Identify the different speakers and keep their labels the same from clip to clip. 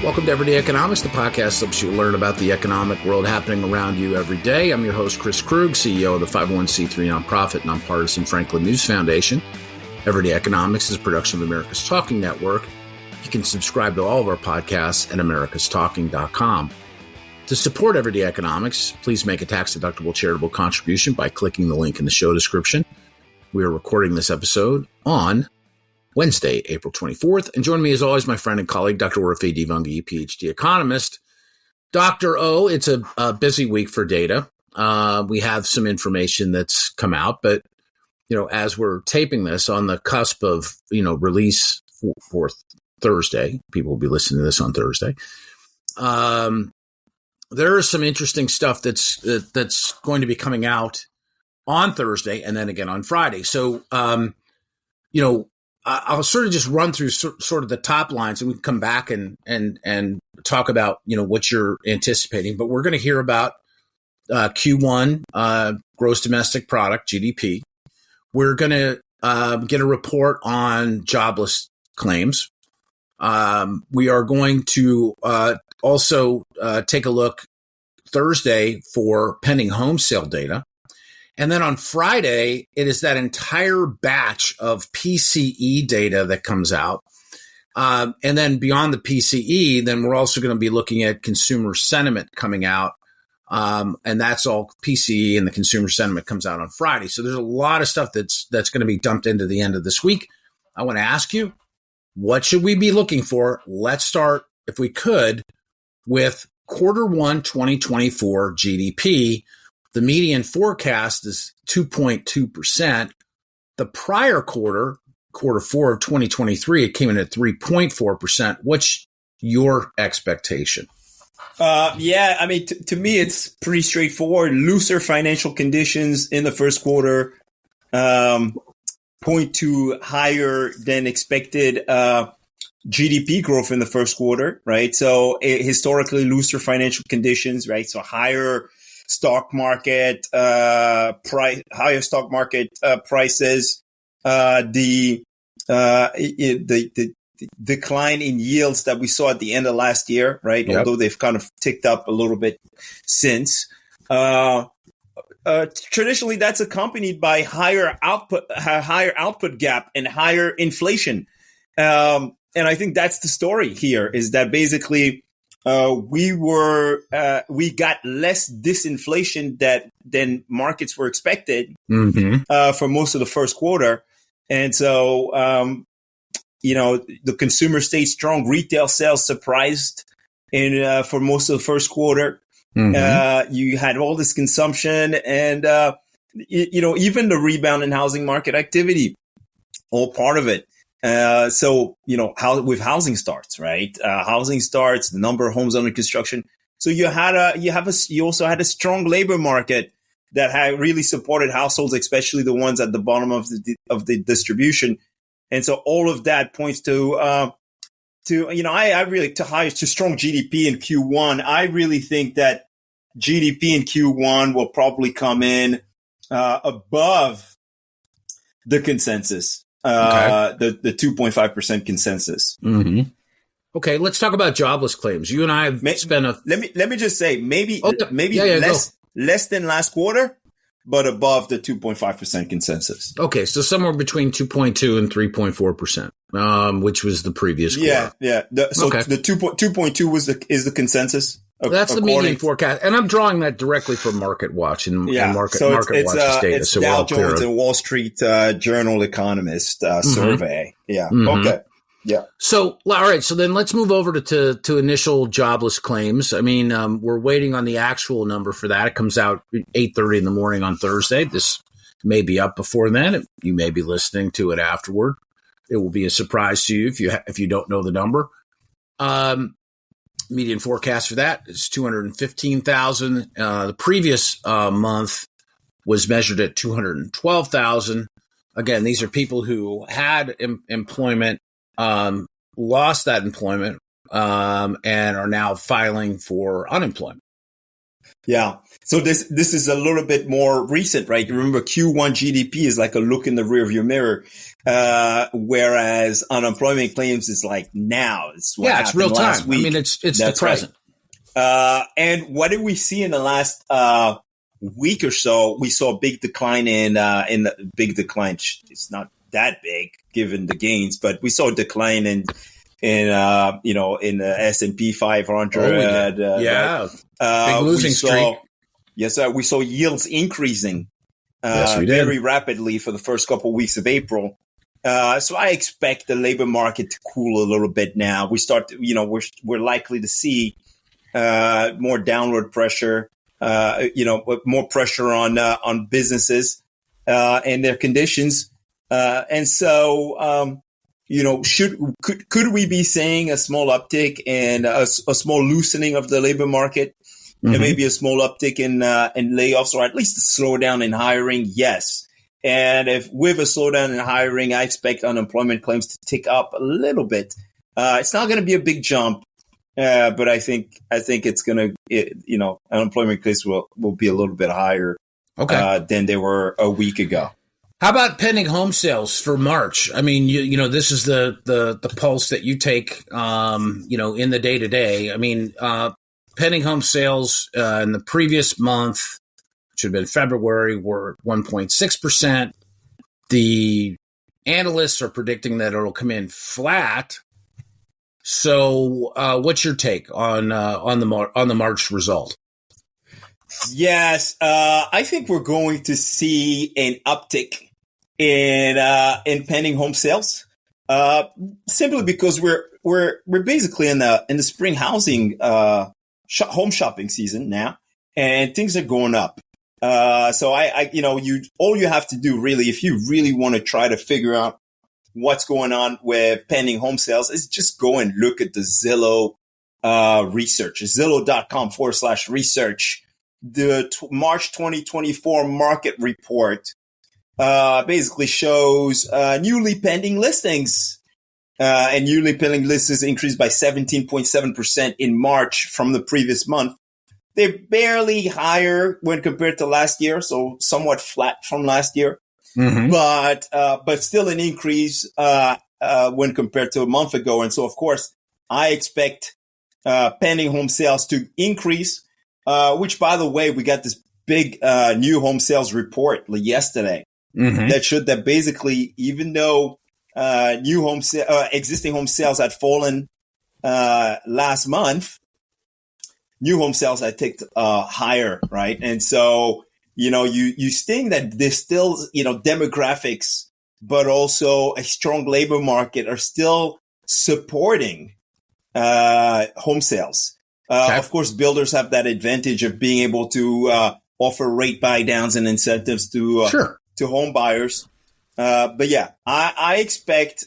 Speaker 1: Welcome to Everyday Economics, the podcast that helps you learn about the economic world happening around you every day. I'm your host, Chris Krug, CEO of the 501c3 nonprofit, nonpartisan Franklin News Foundation. Everyday Economics is a production of America's Talking Network. You can subscribe to all of our podcasts at americastalking.com. To support Everyday Economics, please make a tax-deductible charitable contribution by clicking the link in the show description. We are recording this episode on Wednesday, April 24th. And join me as always, my friend and colleague, Dr. Orphe Divounguy, PhD economist. Dr. O, it's a busy week for data. We have some information that's come out, but, as we're taping this on the cusp of, release for Thursday, people will be listening to this on Thursday. There is some interesting stuff that's going to be coming out on Thursday and then again on Friday. So, I'll sort of just run through sort of the top lines, and we can come back and talk about, what you're anticipating. But we're going to hear about Q1 gross domestic product, GDP. We're going to get a report on jobless claims. We are going to also take a look Thursday for pending home sale data. And then on Friday, it is that entire batch of PCE data that comes out. And then beyond the PCE, then we're also going to be looking at consumer sentiment coming out. And that's all PCE, and the consumer sentiment comes out on Friday. So there's a lot of stuff that's going to be dumped into the end of this week. I want to ask you, what should we be looking for? Let's start, if we could, with Q1 2024 GDP. The median forecast is 2.2%. The prior quarter, Q4 of 2023, it came in at 3.4%. What's your expectation?
Speaker 2: To me, it's pretty straightforward. Looser financial conditions in the first quarter point to higher than expected GDP growth in the first quarter, right? So historically looser financial conditions, right? So higher stock market higher stock market prices, the decline in yields that we saw at the end of last year, right? Yep. Although they've kind of ticked up a little bit since. Traditionally, that's accompanied by higher output gap and higher inflation. And I think that's the story here, is that basically we got less disinflation than markets were expected for most of the first quarter. And so, the consumer stayed strong. Retail sales surprised for most of the first quarter. You had all this consumption and, even the rebound in housing market activity, all part of it. With housing starts, right? Housing starts, the number of homes under construction. So you also had a strong labor market that had really supported households, especially the ones at the bottom of the distribution. And so all of that points to strong GDP in Q1. I really think that GDP in Q1 will probably come in above the consensus. The 2.5% consensus.
Speaker 1: Okay, let's talk about jobless claims. You and I have spent a.
Speaker 2: Let me just say less than last quarter, but above the 2.5% consensus.
Speaker 1: Okay, so somewhere between 2.2 and 3.4%, which was the previous quarter.
Speaker 2: Yeah. The 2.2 is the consensus.
Speaker 1: That's the median forecast, and I'm drawing that directly from Market Watch and Market Watch's data.
Speaker 2: It's Dow Jones and Wall Street Journal economist survey. Yeah. Okay. Yeah.
Speaker 1: So, all right. So then let's move over to initial jobless claims. I mean, we're waiting on the actual number for that. It comes out 8:30 in the morning on Thursday. This may be up before then. You may be listening to it afterward. It will be a surprise to you if you don't know the number. Median forecast for that is 215,000. The previous month was measured at 212,000. Again, these are people who had employment, lost that employment, and are now filing for unemployment.
Speaker 2: Yeah. So this is a little bit more recent, right? You remember Q1 GDP is like a look in the rearview mirror, whereas unemployment claims is like now. It's what happened
Speaker 1: it's real time.
Speaker 2: last week.
Speaker 1: I mean, it's the present.
Speaker 2: Right. And what did we see in the last week or so? We saw a big decline in the big decline. It's not that big given the gains, but we saw a decline in the S&P 500.
Speaker 1: Big losing streak.
Speaker 2: Yes, we saw yields increasing
Speaker 1: very
Speaker 2: rapidly for the first couple of weeks of April. So I expect the labor market to cool a little bit now. We're likely to see more downward pressure, more pressure on businesses and their conditions. And so, could we be seeing a small uptick and a small loosening of the labor market? And maybe a small uptick in layoffs, or at least a slowdown in hiring? Yes. And if with a slowdown in hiring, I expect unemployment claims to tick up a little bit. It's not going to be a big jump, but I think it's going to, unemployment claims will be a little bit higher than they were a week ago.
Speaker 1: How about pending home sales for March? I mean, this is the pulse that you take, in the day to day. I mean, pending home sales in the previous month, which had been February, were 1.6%. The analysts are predicting that it'll come in flat. So, what's your take on the March result?
Speaker 2: Yes, I think we're going to see an uptick in pending home sales, simply because we're basically in the spring housing home shopping season now, and things are going up. So all you have to do really, if you really want to try to figure out what's going on with pending home sales, is just go and look at the Zillow research, Zillow.com/research. The March 2024 market report basically shows newly pending listings. And newly pending listings increased by 17.7% in March from the previous month. They're barely higher when compared to last year, so somewhat flat from last year, but still an increase when compared to a month ago. And so, of course, I expect pending home sales to increase, which, by the way, we got this big new home sales report yesterday that showed that basically, even though existing home sales had fallen last month, new home sales had ticked higher, right? And so, you seeing that there's still, demographics, but also a strong labor market are still supporting home sales. Of course, builders have that advantage of being able to offer rate buy downs and incentives to home buyers. But yeah, I expect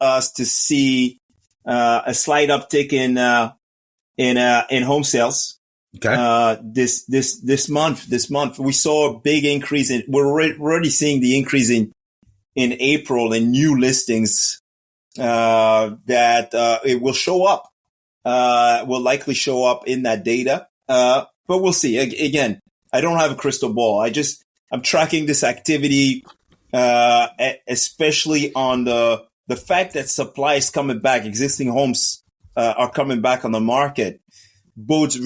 Speaker 2: us to see a slight uptick in home sales. This month we saw a big increase we're already seeing the increase in April in new listings that it will show up. Will likely show up in that data. But we'll see. Again, I don't have a crystal ball. I'm tracking this activity, especially on the fact that supply is coming back. Existing homes are coming back on the market. Bodes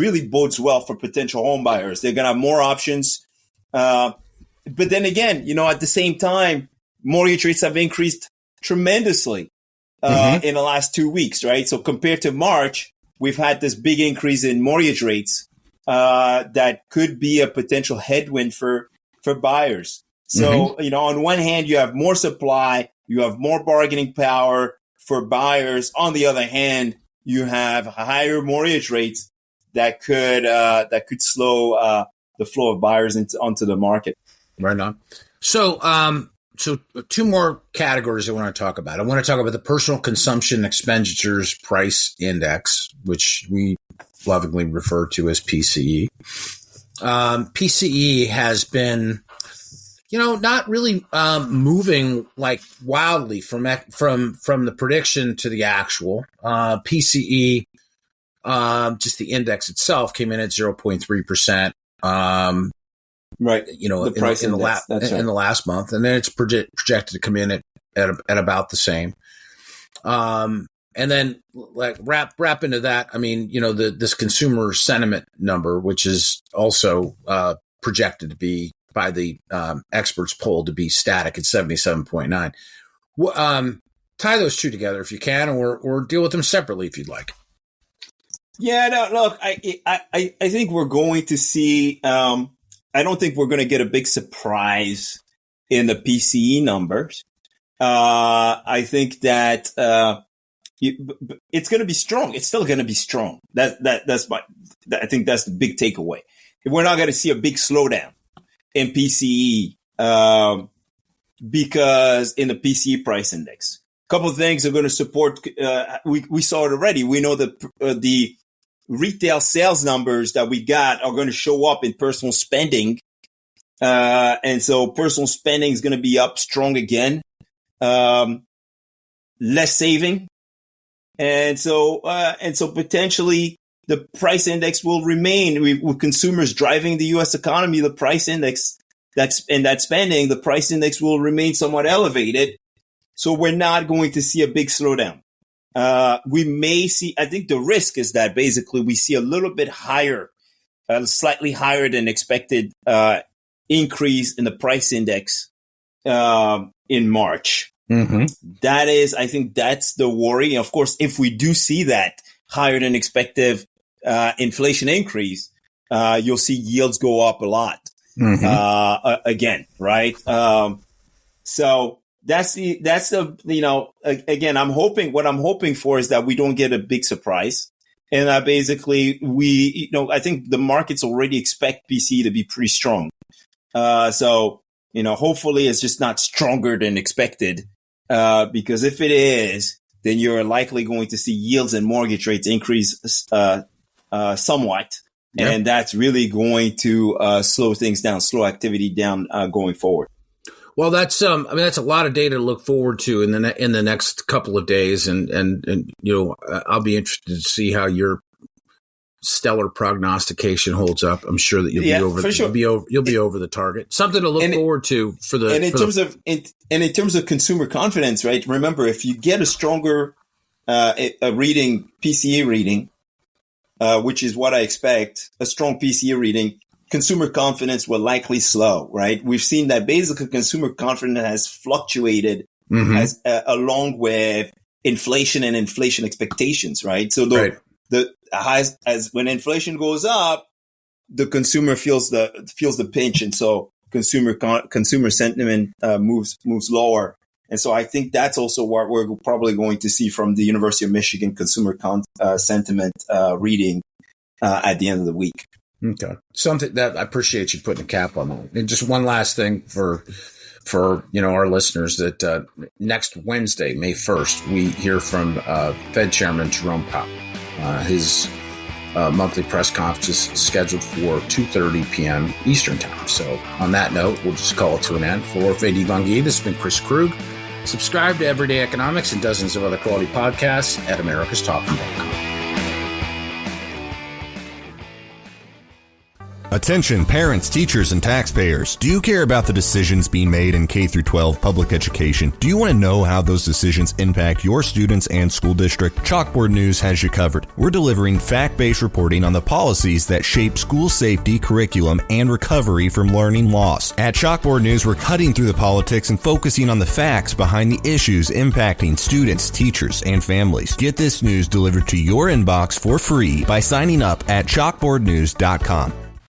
Speaker 2: well for potential home buyers. They're going to have more options. But then again, at the same time, mortgage rates have increased tremendously in the last 2 weeks, right? So compared to March, we've had this big increase in mortgage rates that could be a potential headwind for buyers. So, on one hand, you have more supply, you have more bargaining power for buyers. On the other hand, you have higher mortgage rates that could slow the flow of buyers onto the market.
Speaker 1: Right on. So, so two more categories I want to talk about. I want to talk about the personal consumption expenditures price index, which we lovingly refer to as PCE. PCE has been, not really moving like wildly from the prediction to the actual. PCE Just the index itself came in at 0.3%.
Speaker 2: Right.
Speaker 1: You know,
Speaker 2: the price
Speaker 1: in the last month, and then it's projected to come in at about the same. And then like wrap into that. I mean, you know, this consumer sentiment number, which is also projected to be by the experts poll to be static at 77.9. Tie those two together if you can, or deal with them separately if you'd like.
Speaker 2: Yeah, no, look, I think we're going to see. I don't think we're going to get a big surprise in the PCE numbers. I think that it's going to be strong. It's still going to be strong. I think that's the big takeaway. We're not going to see a big slowdown in PCE because in the PCE price index, a couple of things are going to support. We saw it already. We know that the retail sales numbers that we got are going to show up in personal spending. And so personal spending is going to be up strong again. Less saving. And so potentially the price index will remain with consumers driving the U.S. economy. The price index that spending, the price index will remain somewhat elevated. So we're not going to see a big slowdown. We may see, I think the risk is that basically we see a little bit higher, slightly higher than expected, increase in the price index, in March. Mm-hmm. I think that's the worry. Of course, if we do see that higher than expected, inflation increase, you'll see yields go up a lot, again, right? So that's the, you know, again, what I'm hoping for is that we don't get a big surprise. And that basically I think the markets already expect PCE to be pretty strong. So, you know, hopefully it's just not stronger than expected. Because if it is, then you're likely going to see yields and mortgage rates increase, somewhat. Yep. And that's really going to, slow things down, slow activity down, going forward.
Speaker 1: Well, that's that's a lot of data to look forward to in the next couple of days, and you know, I'll be interested to see how your stellar prognostication holds up. I'm sure that you'll be over the target. Something to look forward to for the. And
Speaker 2: in terms of consumer confidence, right? Remember, if you get a stronger PCE reading, which is what I expect, a strong PCE reading, consumer confidence will likely slow, right? We've seen that basically consumer confidence has fluctuated as along with inflation and inflation expectations, right? So as when inflation goes up, the consumer feels the pinch, and so consumer sentiment moves lower. And so I think that's also what we're probably going to see from the University of Michigan consumer sentiment reading at the end of the week.
Speaker 1: Okay. Something that I appreciate you putting a cap on that. And just one last thing for you know, our listeners, that next Wednesday, May 1st, we hear from Fed Chairman Jerome Powell. His monthly press conference is scheduled for 2:30 p.m. Eastern time. So on that note, we'll just call it to an end. For Orphe Divounguy, this has been Chris Krug. Subscribe to Everyday Economics and dozens of other quality podcasts at americastalking.com.
Speaker 3: Attention parents, teachers, and taxpayers. Do you care about the decisions being made in K-12 public education? Do you want to know how those decisions impact your students and school district? Chalkboard News has you covered. We're delivering fact-based reporting on the policies that shape school safety, curriculum, and recovery from learning loss. At Chalkboard News, we're cutting through the politics and focusing on the facts behind the issues impacting students, teachers, and families. Get this news delivered to your inbox for free by signing up at chalkboardnews.com.